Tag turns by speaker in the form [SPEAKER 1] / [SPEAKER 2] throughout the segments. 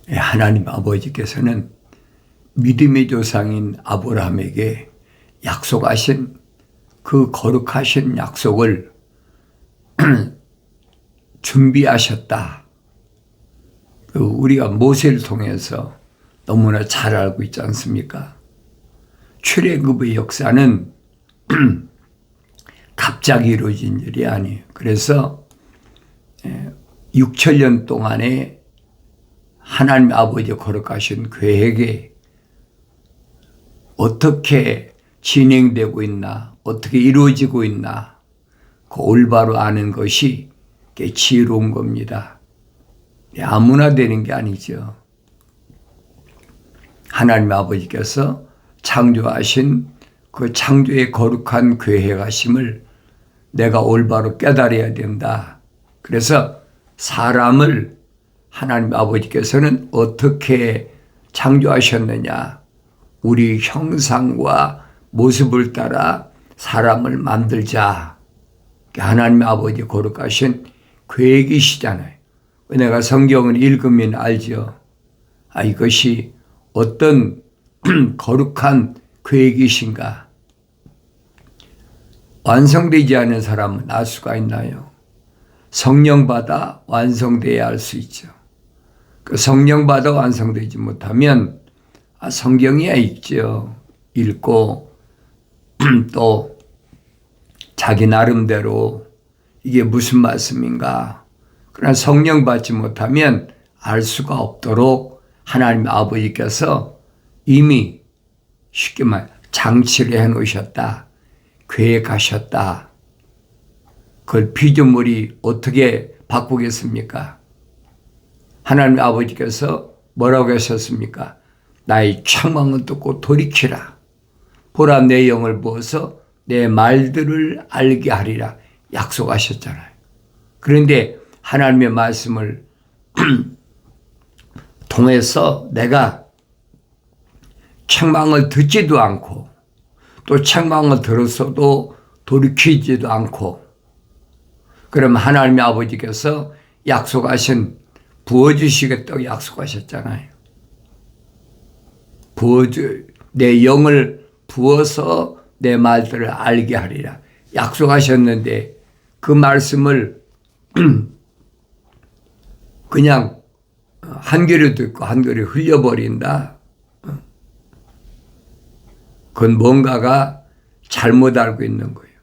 [SPEAKER 1] 하나님 아버지께서는 믿음의 조상인 아브라함에게 약속하신 그 거룩하신 약속을 준비하셨다. 우리가 모세를 통해서 너무나 잘 알고 있지 않습니까? 출애굽의 역사는 갑자기 이루어진 일이 아니에요. 그래서 6천년 동안에 하나님 아버지 거룩하신 계획에 어떻게 진행되고 있나, 어떻게 이루어지고 있나, 그 올바로 아는 것이 지혜로운 겁니다. 아무나 되는 게 아니죠. 하나님 아버지께서 창조하신 그 창조의 거룩한 계획하심을 내가 올바로 깨달아야 된다. 그래서 사람을 하나님 아버지께서는 어떻게 창조하셨느냐. 우리 형상과 모습을 따라 사람을 만들자. 하나님 아버지 거룩하신 계획이시잖아요. 내가 성경을 읽으면 알죠. 이것이 어떤 거룩한 계획이신가. 완성되지 않은 사람은 알 수가 있나요? 성령 받아 완성돼야 알 수 있죠. 그 성령 받아 완성되지 못하면 성경이야 읽죠. 읽고 또 자기 나름대로 이게 무슨 말씀인가. 그러나 성령 받지 못하면 알 수가 없도록 하나님 아버지께서 이미 쉽게 말 장치를 해놓으셨다. 계획하셨다. 그걸 피조물이 어떻게 바꾸겠습니까? 하나님 아버지께서 뭐라고 하셨습니까? 나의 책망을 듣고 돌이키라. 보라 내 영을 부어서 내 말들을 알게 하리라 약속하셨잖아요. 그런데 하나님의 말씀을 통해서 내가 책망을 듣지도 않고 또 책망을 들었어도 돌이키지도 않고 그럼 하나님의 아버지께서 약속하신 부어주시겠다고 약속하셨잖아요. 내 영을 부어서 내 말들을 알게 하리라 약속하셨는데 그 말씀을 그냥 한 귀로 듣고 한 귀로 흘려버린다. 그건 뭔가가 잘못 알고 있는 거예요.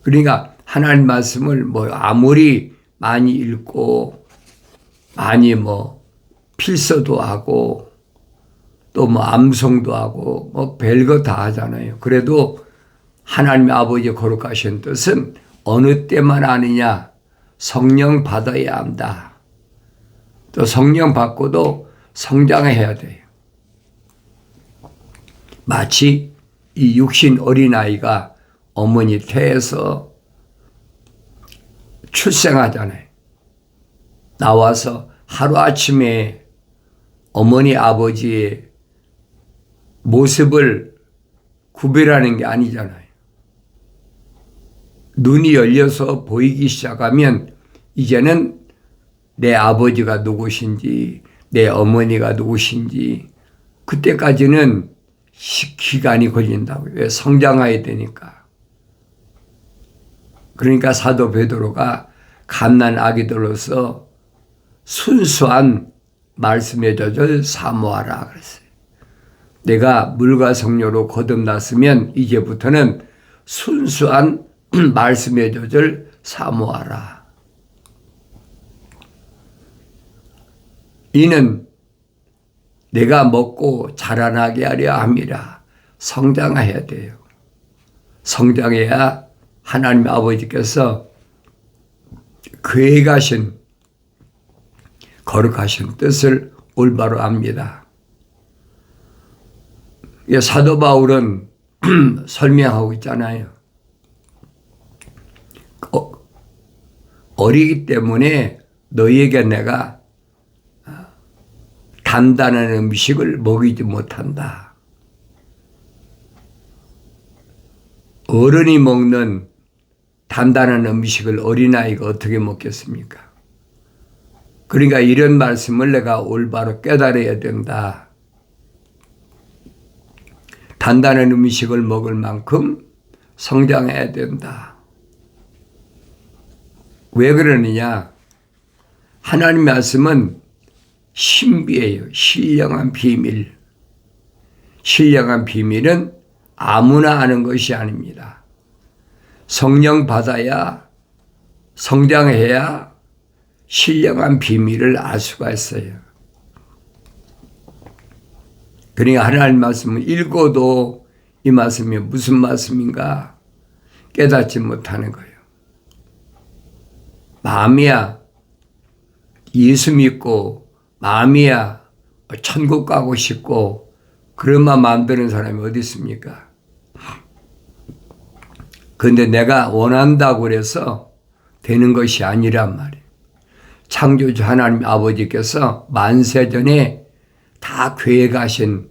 [SPEAKER 1] 그러니까 하나님 말씀을 아무리 많이 읽고 많이 필서도 하고 또 암송도 하고 별거 다 하잖아요. 그래도 하나님의 아버지 거룩하신 뜻은 어느 때만 아느냐? 성령 받아야 한다. 또 성령 받고도 성장해야 돼요. 마치 이 육신 어린아이가 어머니 태에서 출생하잖아요. 나와서 하루아침에 어머니 아버지의 모습을 구별하는 게 아니잖아요. 눈이 열려서 보이기 시작하면 이제는 내 아버지가 누구신지 내 어머니가 누구신지 그때까지는 기간이 걸린다고요. 왜? 성장해야 되니까. 그러니까 사도 베드로가 갓난 아기들로서 순수한 말씀의 젖을 사모하라 그랬어요. 내가 물과 성령으로 거듭났으면 이제부터는 순수한 말씀의 젖을 사모하라. 이는 내가 먹고 자라나게 하려 함이라. 성장해야 돼요. 성장해야 하나님 아버지께서 계획하신 거룩하신 뜻을 올바로 압니다. 사도 바울은 설명하고 있잖아요. 어리기 때문에 너희에게 내가 단단한 음식을 먹이지 못한다. 어른이 먹는 단단한 음식을 어린아이가 어떻게 먹겠습니까? 그러니까 이런 말씀을 내가 올바로 깨달아야 된다. 단단한 음식을 먹을 만큼 성장해야 된다. 왜 그러느냐? 하나님 말씀은 신비예요. 신령한 비밀. 신령한 비밀은 아무나 아는 것이 아닙니다. 성령 받아야, 성장해야 신령한 비밀을 알 수가 있어요. 그러니까 하나님 말씀을 읽어도 이 말씀이 무슨 말씀인가 깨닫지 못하는 거예요. 마음이야 예수 믿고, 마음이야 천국 가고 싶고, 그런 마음 드는 사람이 어디 있습니까? 그런데 내가 원한다고 그래서 되는 것이 아니란 말이에요. 창조주 하나님 아버지께서 만세전에 다 계획하신,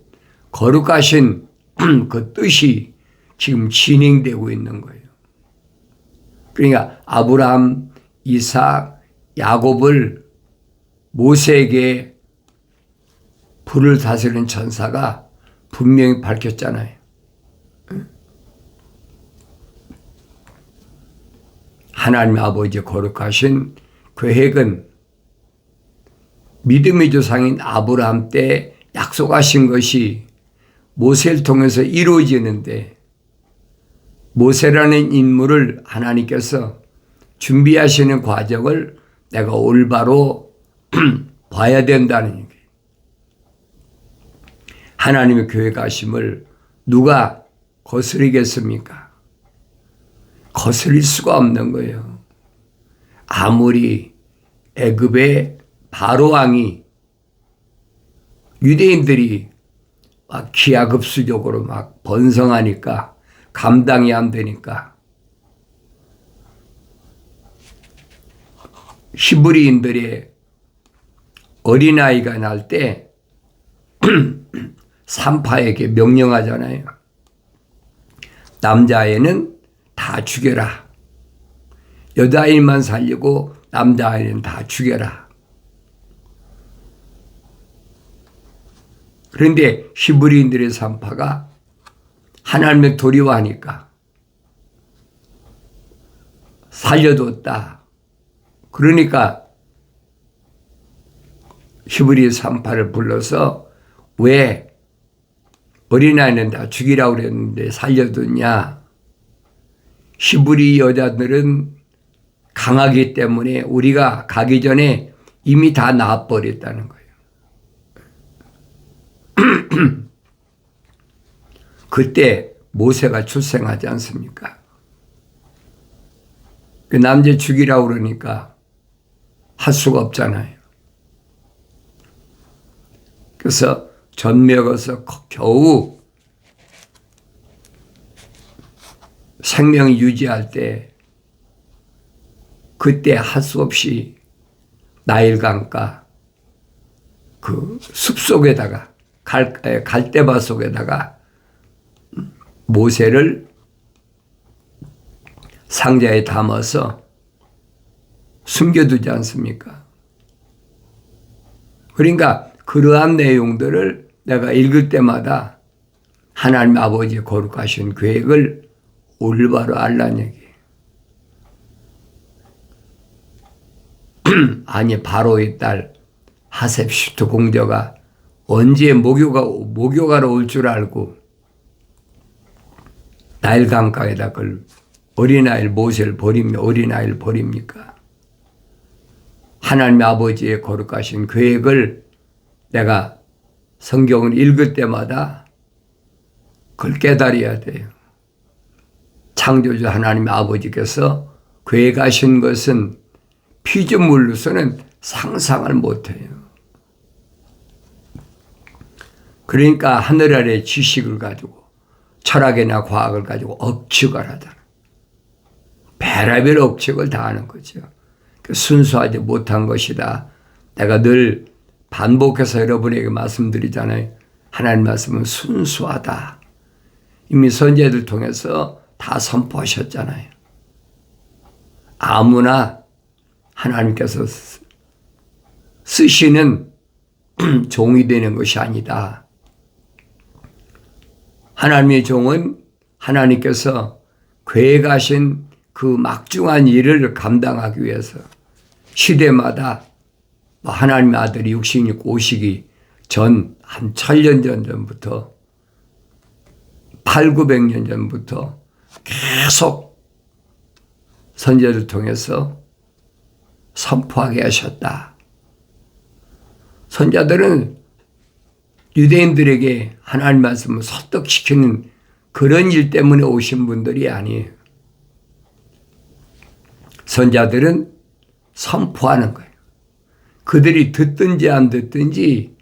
[SPEAKER 1] 거룩하신 그 뜻이 지금 진행되고 있는 거예요. 그러니까 아브라함, 이삭, 야곱을 모세에게 불을 다스리는 천사가 분명히 밝혔잖아요. 하나님 아버지 거룩하신 계획은 믿음의 조상인 아브라함 때 약속하신 것이 모세를 통해서 이루어지는데, 모세라는 인물을 하나님께서 준비하시는 과정을 내가 올바로 봐야 된다는 얘기예요. 하나님의 계획하심을 누가 거스르겠습니까? 거스릴 수가 없는 거예요. 아무리 애굽의 바로 왕이, 유대인들이 막 기하급수적으로 막 번성하니까 감당이 안 되니까 히브리인들의 어린아이가 날 때 산파에게 명령하잖아요. 남자아이는 다 죽여라. 여자아이만 살리고 남자아이는 다 죽여라. 그런데 히브리인들의 산파가 하나님의 도리와하니까 살려뒀다. 그러니까 히브리 산파를 불러서 왜 어린아이는 다 죽이라고 그랬는데 살려뒀냐? 히브리 여자들은 강하기 때문에 우리가 가기 전에 이미 다 나아버렸다는 거예요. 그때 모세가 출생하지 않습니까? 그 남자 죽이라고 그러니까 할 수가 없잖아요. 그래서 전먹어서 겨우 생명 유지할 때, 그때 할 수 없이 나일강가 그 숲속에다가 갈대밭 속에다가 모세를 상자에 담아서 숨겨두지 않습니까? 그러니까 그러한 내용들을 내가 읽을 때마다 하나님 아버지의 거룩하신 계획을 올바로 알라는 얘기예요. 아니 바로의 딸 하셉슈트 공주가 언제 목욕하러 올 줄 알고 나일 강가에다 그걸 어린아이를 모세를 어린아이를 버립니까? 하나님 아버지의 거룩하신 계획을 내가 성경을 읽을 때마다 그걸 깨달아야 돼요. 창조주 하나님 아버지께서 계획하신 것은 피조물로서는 상상을 못해요. 그러니까 하늘 아래 지식을 가지고 철학이나 과학을 가지고 억측을 하잖아. 별의별 억측을 다 하는 거죠. 순수하지 못한 것이다. 내가 늘 반복해서 여러분에게 말씀드리잖아요. 하나님 말씀은 순수하다. 이미 선지자들 통해서 다 선포하셨잖아요. 아무나 하나님께서 쓰시는 종이 되는 것이 아니다. 하나님의 종은 하나님께서 계획하신 그 막중한 일을 감당하기 위해서 시대마다 하나님의 아들이 육신이 입고 오시기 전 한 1000년 전부터 800~900년 전부터 계속 선지자를 통해서 선포하게 하셨다. 선지자들은 유대인들에게 하나님 말씀을 설득시키는 그런 일 때문에 오신 분들이 아니에요. 선지자들은 선포하는 거예요. 그들이 듣든지 안 듣든지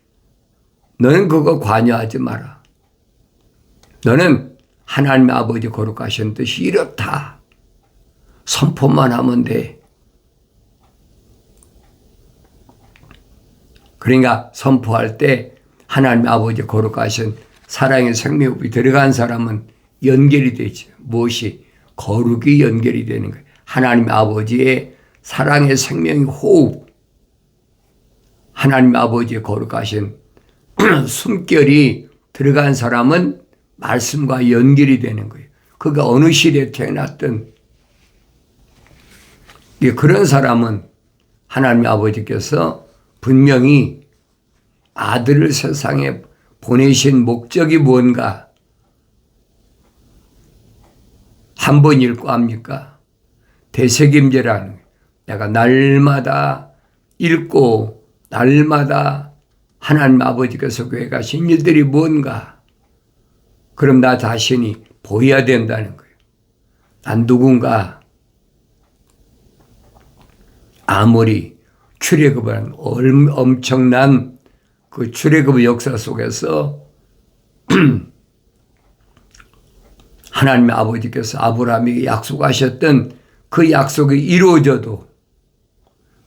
[SPEAKER 1] 너는 그거 관여하지 마라. 너는 하나님 아버지 거룩하신 뜻이 이렇다. 선포만 하면 돼. 그러니까 선포할 때 하나님 아버지 거룩하신 사랑의 생명이 들어간 사람은 연결이 되죠. 무엇이? 거룩이 연결이 되는 거예요. 하나님 아버지의 사랑의 생명의 호흡, 하나님 아버지의 거룩하신 숨결이 들어간 사람은 말씀과 연결이 되는 거예요. 그가 어느 시대에 태어났든 그런 사람은 하나님 아버지께서 분명히 아들을 세상에 보내신 목적이 뭔가 한 번 읽고 합니까? 되새김질하는 거예요. 내가 날마다 읽고 날마다 하나님 아버지께서 계획하신 일들이 뭔가, 그럼 나 자신이 보여야 된다는 거예요. 난 누군가, 아무리 출애굽은 엄청난 그 출애굽의 역사 속에서 하나님 아버지께서 아브라함에게 약속하셨던 그 약속이 이루어져도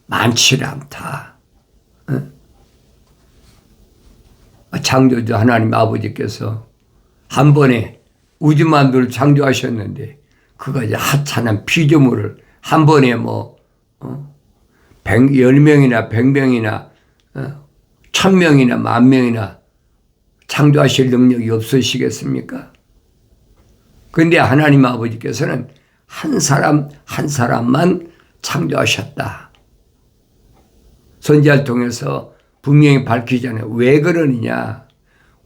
[SPEAKER 1] 많지 않다. 창조주 하나님 아버지께서 한 번에 우주만두를 창조하셨는데 그거 이제 하찮은 피조물을 한 번에 10명이나 100명이나 1000명이나 10,000명이나 창조하실 능력이 없으시겠습니까? 그런데 하나님 아버지께서는 한 사람 한 사람만 창조하셨다. 선지자를 통해서 분명히 밝히잖아요. 왜 그러느냐?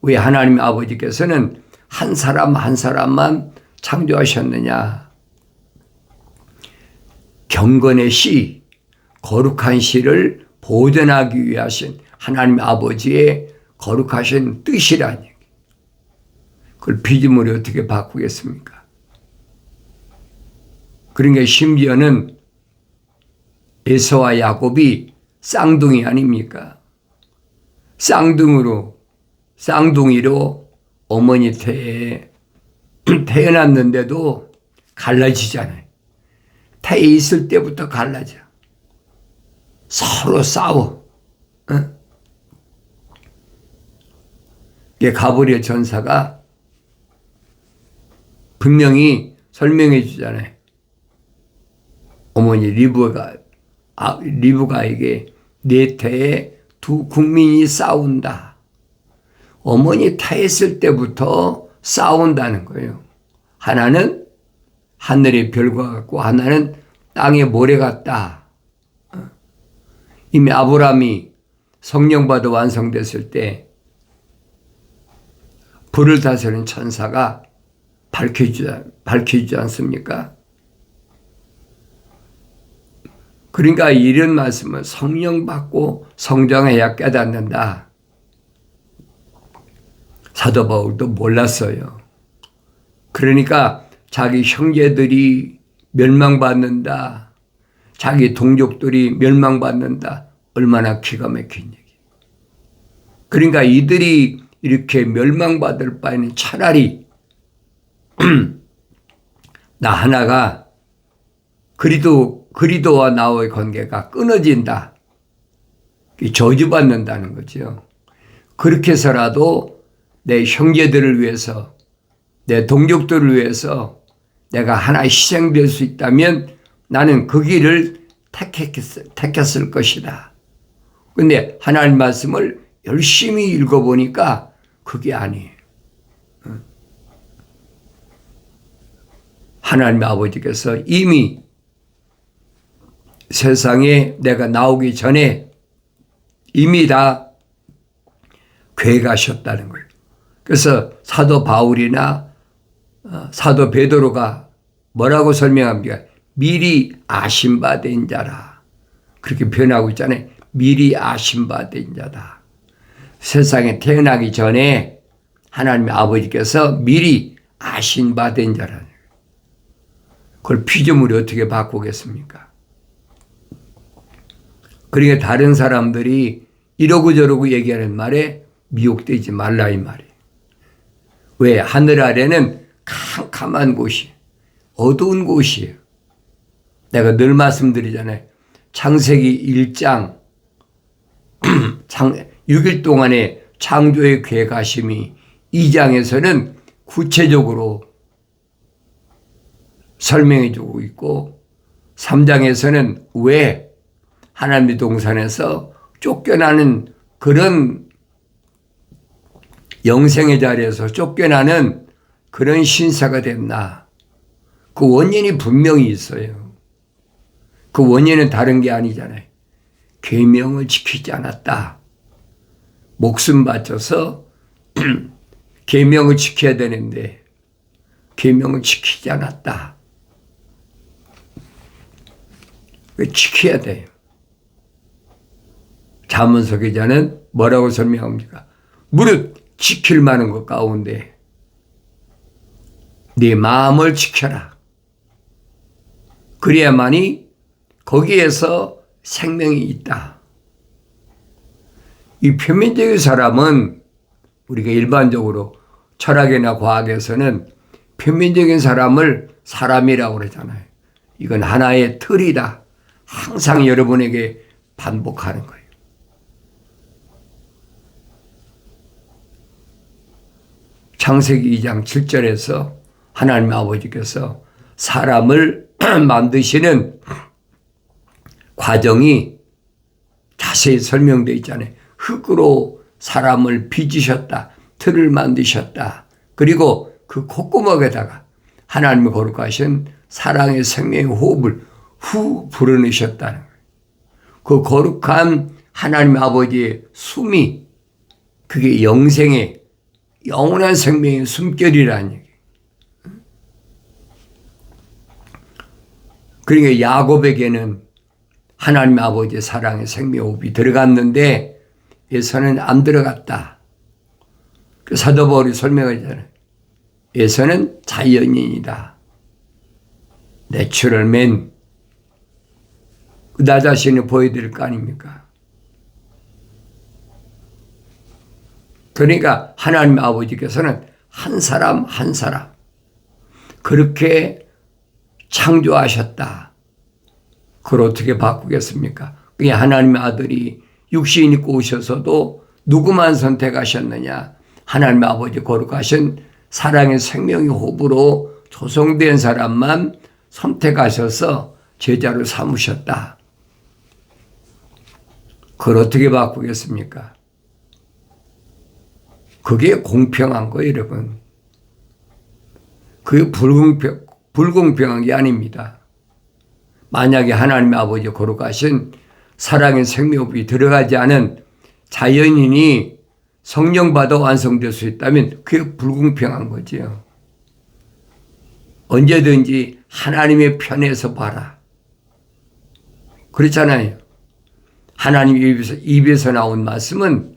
[SPEAKER 1] 왜 하나님 아버지께서는 한 사람 한 사람만 창조하셨느냐? 경건의 씨, 거룩한 씨를 보존하기 위하신 하나님 아버지의 거룩하신 뜻이라니. 그걸 피조물이 어떻게 바꾸겠습니까? 그러니까 심지어는 에서와 야곱이 쌍둥이 아닙니까? 쌍둥이로 어머니 태에 태어났는데도 갈라지잖아요. 태에 있을 때부터 갈라져. 서로 싸워. 가브리엘 전사가 분명히 설명해 주잖아요. 어머니 리브가에게 내 태에 두 국민이 싸운다. 어머니 태했을 때부터 싸운다는 거예요. 하나는 하늘의 별과 같고 하나는 땅의 모래 같다. 이미 아브라함이 성령받아 완성됐을 때 불을 다스리는 천사가 밝혀주지 않습니까? 그러니까 이런 말씀은 성령 받고 성장해야 깨닫는다. 사도 바울도 몰랐어요. 그러니까 자기 형제들이 멸망받는다. 자기 동족들이 멸망받는다. 얼마나 기가 막힌 얘기. 그러니까 이들이 이렇게 멸망받을 바에는 차라리 나 하나가 그리도와 나의 관계가 끊어진다. 저주받는다는 거죠. 그렇게 해서라도 내 형제들을 위해서, 내 동족들을 위해서 내가 하나 희생될 수 있다면 나는 그 길을 택했을 것이다. 근데 하나님 말씀을 열심히 읽어보니까 그게 아니에요. 하나님 아버지께서 이미 세상에 내가 나오기 전에 이미 다 계획하셨다는 거예요. 그래서 사도 바울이나 사도 베드로가 뭐라고 설명합니까? 미리 아신 바 된 자라. 그렇게 표현하고 있잖아요. 미리 아신 바 된 자다. 세상에 태어나기 전에 하나님 아버지께서 미리 아신 바 된 자라. 그걸 피조물이 어떻게 바꾸겠습니까? 그러니까 다른 사람들이 이러고 저러고 얘기하는 말에 미혹되지 말라 이 말이에요. 왜? 하늘 아래는 캄캄한 곳이 어두운 곳이에요. 내가 늘 말씀드리잖아요. 창세기 1장 6일 동안의 창조의 계획하심이 2장에서는 구체적으로 설명해 주고 있고 3장에서는 왜 하나님의 동산에서 쫓겨나는 그런 영생의 자리에서 쫓겨나는 그런 신사가 됐나. 그 원인이 분명히 있어요. 그 원인은 다른 게 아니잖아요. 계명을 지키지 않았다. 목숨 바쳐서 계명을 지켜야 되는데 계명을 지키지 않았다. 지켜야 돼요. 잠언서 기자는 뭐라고 설명합니까? 무릇 지킬 만한 것 가운데 네 마음을 지켜라. 그래야만이 거기에서 생명이 있다. 이 표면적인 사람은 우리가 일반적으로 철학이나 과학에서는 표면적인 사람을 사람이라고 그러잖아요. 이건 하나의 틀이다. 항상 여러분에게 반복하는 거예요. 창세기 2장 7절에서 하나님 아버지께서 사람을 만드시는 과정이 자세히 설명되어 있잖아요. 흙으로 사람을 빚으셨다. 틀을 만드셨다. 그리고 그 콧구멍에다가 하나님의 거룩하신 사랑의 생명의 호흡을 후 불어넣으셨다는 거예요. 그 거룩한 하나님 아버지의 숨이 그게 영생의 영원한 생명의 숨결이라는 얘기예요. 그러니까 야곱에게는 하나님 아버지의 사랑의 생명호흡이 들어갔는데 에서는 안 들어갔다. 그 사도 바울이 설명하잖아요. 에서는 자연인이다. 내추럴맨. 나 자신을 보여드릴 거 아닙니까? 그러니까 하나님 아버지께서는 한 사람 한 사람 그렇게 창조하셨다. 그걸 어떻게 바꾸겠습니까? 그게 하나님의 아들이 육신 입고 오셔서도 누구만 선택하셨느냐? 하나님의 아버지 거룩하신 사랑의 생명의 호흡으로 조성된 사람만 선택하셔서 제자로 삼으셨다. 그걸 어떻게 바꾸겠습니까? 그게 공평한 거예요, 여러분. 그게 불공평한 게 아닙니다. 만약에 하나님의 아버지 거룩하신 사랑의 생명호흡이 들어가지 않은 자연인이 성령받아 완성될 수 있다면 그게 불공평한 거지요. 언제든지 하나님의 편에서 봐라. 그렇잖아요. 하나님 입에서 나온 말씀은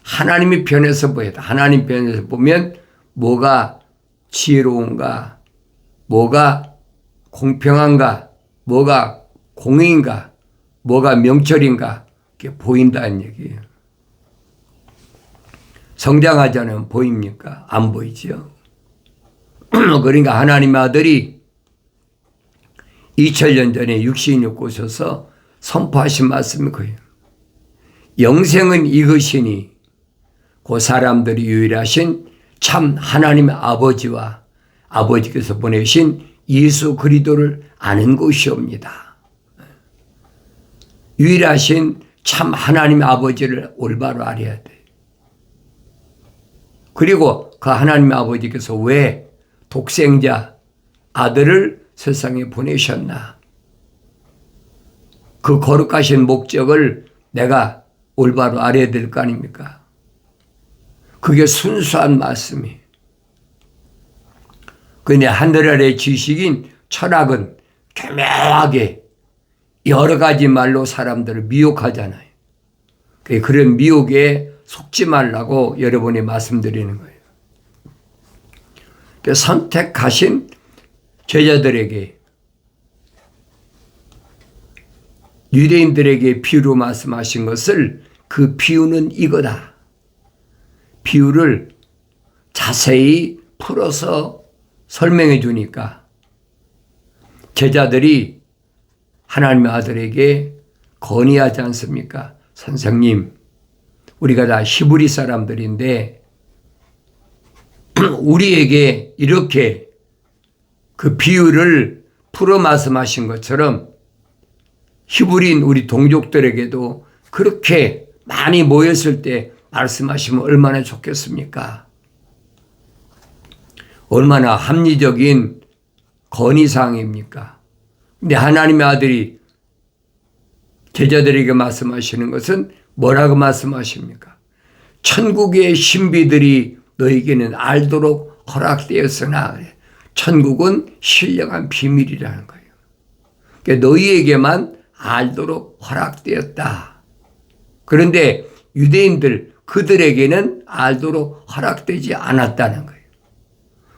[SPEAKER 1] 하나님의 편에서 봐야 돼. 하나님 편에서 보면 뭐가 지혜로운가, 뭐가 공평한가, 뭐가 공의인가, 뭐가 명철인가 이게 보인다는 얘기예요. 성장하지 않으면 보입니까? 안 보이죠. 그러니까 하나님의 아들이 2000년 전에 육신이 오셔서 선포하신 말씀이 그예요. 영생은 이것이니 그 사람들이 유일하신 참 하나님의 아버지와 아버지께서 보내신 예수 그리스도를 아는 것이옵니다. 유일하신 참 하나님의 아버지를 올바로 알아야 돼. 그리고 그 하나님의 아버지께서 왜 독생자 아들을 세상에 보내셨나? 그 거룩하신 목적을 내가 올바로 알아야 될 거 아닙니까? 그게 순수한 말씀이에요. 근데 하늘 아래 지식인 철학은 교묘하게 여러 가지 말로 사람들을 미혹하잖아요. 그런 미혹에 속지 말라고 여러분이 말씀드리는 거예요. 선택하신 제자들에게, 유대인들에게 비유로 말씀하신 것을, 그 비유는 이거다. 비유를 자세히 풀어서 설명해 주니까 제자들이 하나님의 아들에게 건의하지 않습니까? 선생님, 우리가 다 히브리 사람들인데 우리에게 이렇게 그 비유를 풀어 말씀하신 것처럼 히브리인 우리 동족들에게도 그렇게 많이 모였을 때 말씀하시면 얼마나 좋겠습니까? 얼마나 합리적인 건의사항입니까? 근데 하나님의 아들이 제자들에게 말씀하시는 것은 뭐라고 말씀하십니까? 천국의 신비들이 너에게는 알도록 허락되었으나, 천국은 신령한 비밀이라는 거예요. 그러니까 너희에게만 알도록 허락되었다. 그런데 유대인들, 그들에게는 알도록 허락되지 않았다는 거예요.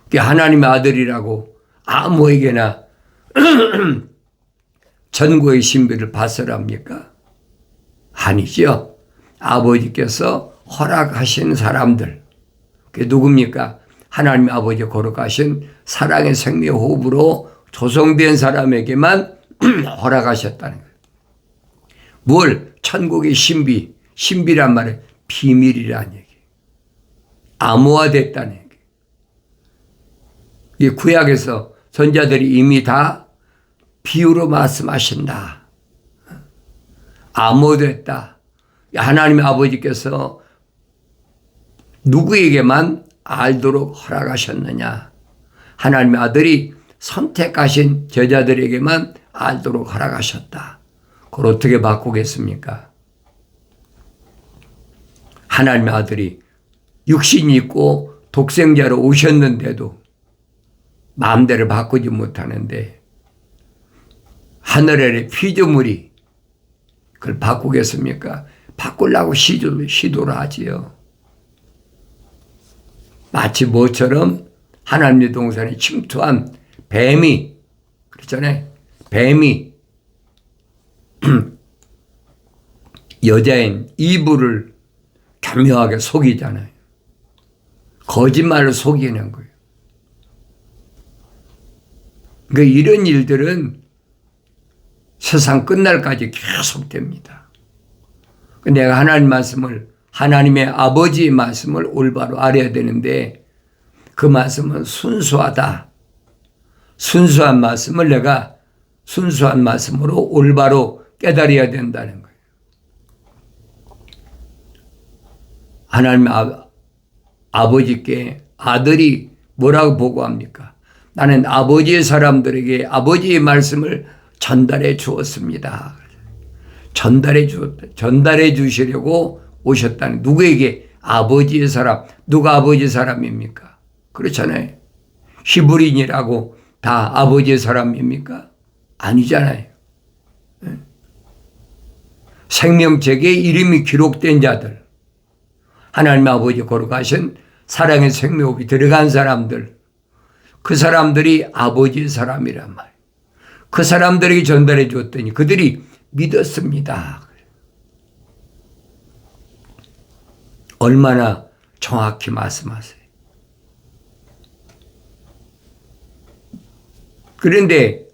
[SPEAKER 1] 그러니까 하나님의 아들이라고 아무에게나 천국의 신비를 받으랍니까? 아니죠. 아버지께서 허락하신 사람들, 그게 누굽니까? 하나님의 아버지 거룩하신 사랑의 생명 호흡으로 조성된 사람에게만 허락하셨다는 거예요. 뭘? 천국의 신비, 신비란 말은 비밀이라는 얘기예요. 암호화됐다는 얘기예요. 이 구약에서 선자들이 이미 다 비유로 말씀하신다. 암호됐다. 하나님의 아버지께서 누구에게만 알도록 허락하셨느냐? 하나님의 아들이 선택하신 제자들에게만 알도록 허락하셨다. 그걸 어떻게 바꾸겠습니까? 하나님의 아들이 육신이 있고 독생자로 오셨는데도 마음대로 바꾸지 못하는데 하늘 아래 피조물이 그걸 바꾸겠습니까? 바꾸려고 시도를 하지요. 마치 뭐처럼 하나님의 동산에 침투한 뱀이, 그렇잖아요. 뱀이 여자인 이브를 교묘하게 속이잖아요. 거짓말로 속이는 거예요. 그러니까 이런 일들은 세상 끝날까지 계속됩니다. 내가 하나님 말씀을, 하나님의 아버지의 말씀을 올바로 알아야 되는데 그 말씀은 순수하다. 순수한 말씀을 내가 순수한 말씀으로 올바로 깨달아야 된다는 거예요. 하나님의 아버지께 아들이 뭐라고 보고합니까? 나는 아버지의 사람들에게 아버지의 말씀을 전달해 주었습니다. 전달해 주시려고 오셨다는, 누구에게? 아버지의 사람. 누가 아버지의 사람입니까? 그렇잖아요. 히브리인이라고 다 아버지의 사람입니까? 아니잖아요. 생명책에 이름이 기록된 자들, 하나님의 아버지 거룩하신 사랑의 생명이 들어간 사람들, 그 사람들이 아버지의 사람이란 말이에요. 그 사람들에게 전달해 줬더니 그들이 믿었습니다. 얼마나 정확히 말씀하세요. 그런데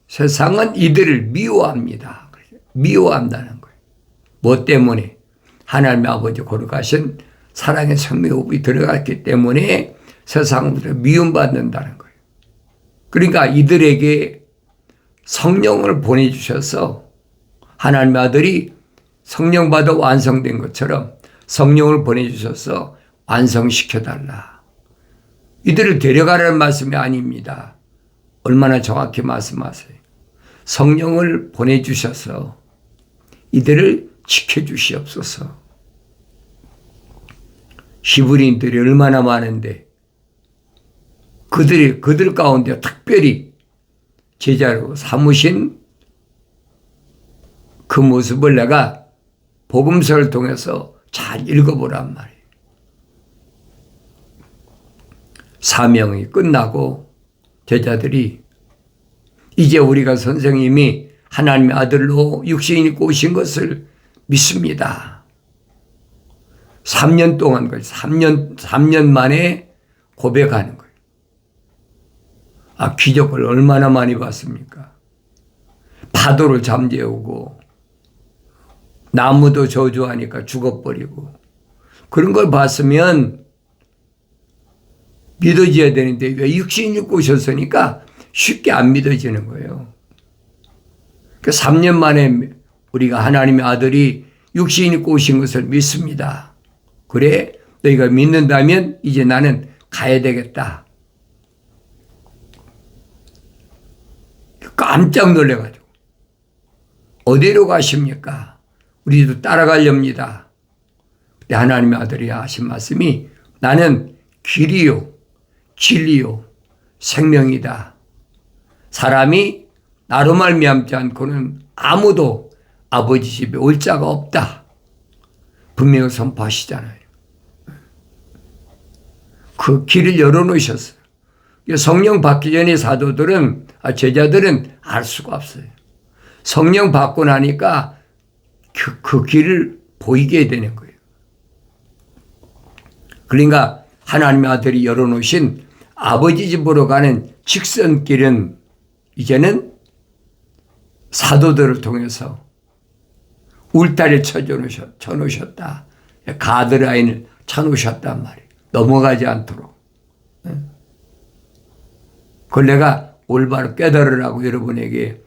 [SPEAKER 1] 세상은 이들을 미워합니다. 미워한다는 거예요. 뭐 때문에? 하나님의 아버지 거룩하신 사랑의 생명호흡이 들어갔기 때문에 세상으로 미움받는다는 거예요. 그러니까 이들에게 성령을 보내주셔서 하나님의 아들이 성령 받아 완성된 것처럼 성령을 보내주셔서 완성시켜달라. 이들을 데려가라는 말씀이 아닙니다. 얼마나 정확히 말씀하세요. 성령을 보내주셔서 이들을 지켜주시옵소서. 히브리인들이 얼마나 많은데 그들 가운데 특별히 제자로 삼으신 그 모습을 내가 복음서를 통해서 잘 읽어보란 말이에요. 사명이 끝나고 제자들이 이제 우리가 선생님이 하나님의 아들로 육신이 입고 오신 것을 믿습니다. 3년 동안 3년 만에 고백하는 거예요. 기적을 얼마나 많이 봤습니까? 파도를 잠재우고 나무도 저주하니까 죽어버리고 그런 걸 봤으면 믿어져야 되는데 왜 육신이 입고 오셨으니까 쉽게 안 믿어지는 거예요. 3년 만에 우리가 하나님의 아들이 육신이 입고 오신 것을 믿습니다. 그래 너희가 믿는다면 이제 나는 가야 되겠다. 깜짝 놀래가지고 어디로 가십니까? 우리도 따라가렵니다. 그때 하나님의 아들이 하신 말씀이 나는 길이요 진리요 생명이다. 사람이 나로 말미암지 않고는 아무도 아버지 집에 올 자가 없다. 분명히 선포하시잖아요. 그 길을 열어놓으셨어요. 성령 받기 전에 사도들은 제자들은 알 수가 없어요. 성령 받고 나니까 그 길을 보이게 되는 거예요. 그러니까 하나님의 아들이 열어놓으신 아버지 집으로 가는 직선길은 이제는 사도들을 통해서 울타리를 쳐놓으셨다. 가드라인을 쳐놓으셨단 말이에요. 넘어가지 않도록. 그걸 내가 올바로 깨달으라고 여러분에게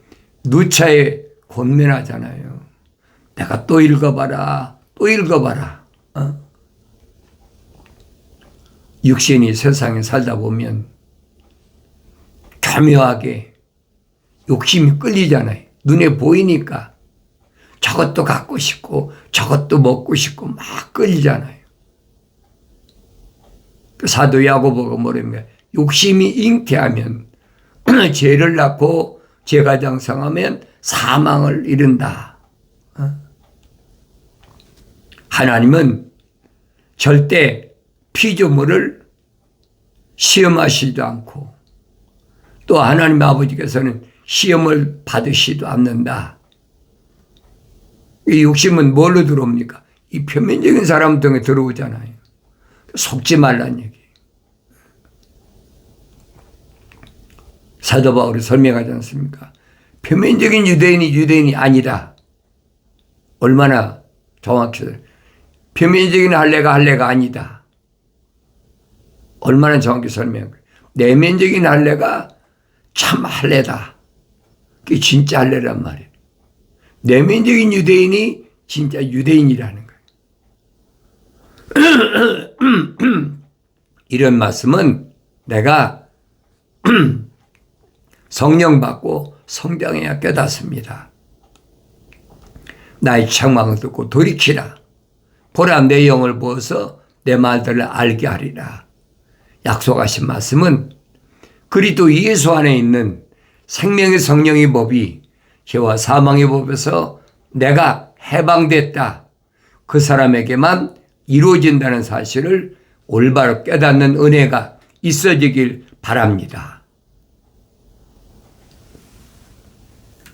[SPEAKER 1] 누차에 권면하잖아요. 내가 또 읽어봐라. 또 읽어봐라. 육신이 세상에 살다 보면 교묘하게 욕심이 끌리잖아요. 눈에 보이니까 저것도 갖고 싶고 저것도 먹고 싶고 막 끌리잖아요. 사도 야고보가 뭐랍니까? 욕심이 잉태하면 죄를 낳고 죄가 장성하면 사망을 이룬다. 하나님은 절대 피조물을 시험하시지도 않고 또 하나님 아버지께서는 시험을 받으시지도 않는다. 이 욕심은 뭘로 들어옵니까? 이 표면적인 사람 등에 들어오잖아요. 속지 말란 얘기. 사도 바울이 설명하지 않습니까? 표면적인 유대인이 아니다. 얼마나 정확히 표면적인 할례가 아니다. 얼마나 정확히 설명한 거예요. 내면적인 할례가 참 할례다. 그게 진짜 할례란 말이에요. 내면적인 유대인이 진짜 유대인이라는 거예요. 이런 말씀은 내가 성령 받고 성장해야 깨닫습니다. 나의 책망을 듣고 돌이키라. 보라 내 영을 부어서 내 말들을 알게 하리라. 약속하신 말씀은 그리스도 예수 안에 있는 생명의 성령의 법이 죄와 사망의 법에서 내가 해방됐다. 그 사람에게만 이루어진다는 사실을 올바로 깨닫는 은혜가 있어지길 바랍니다.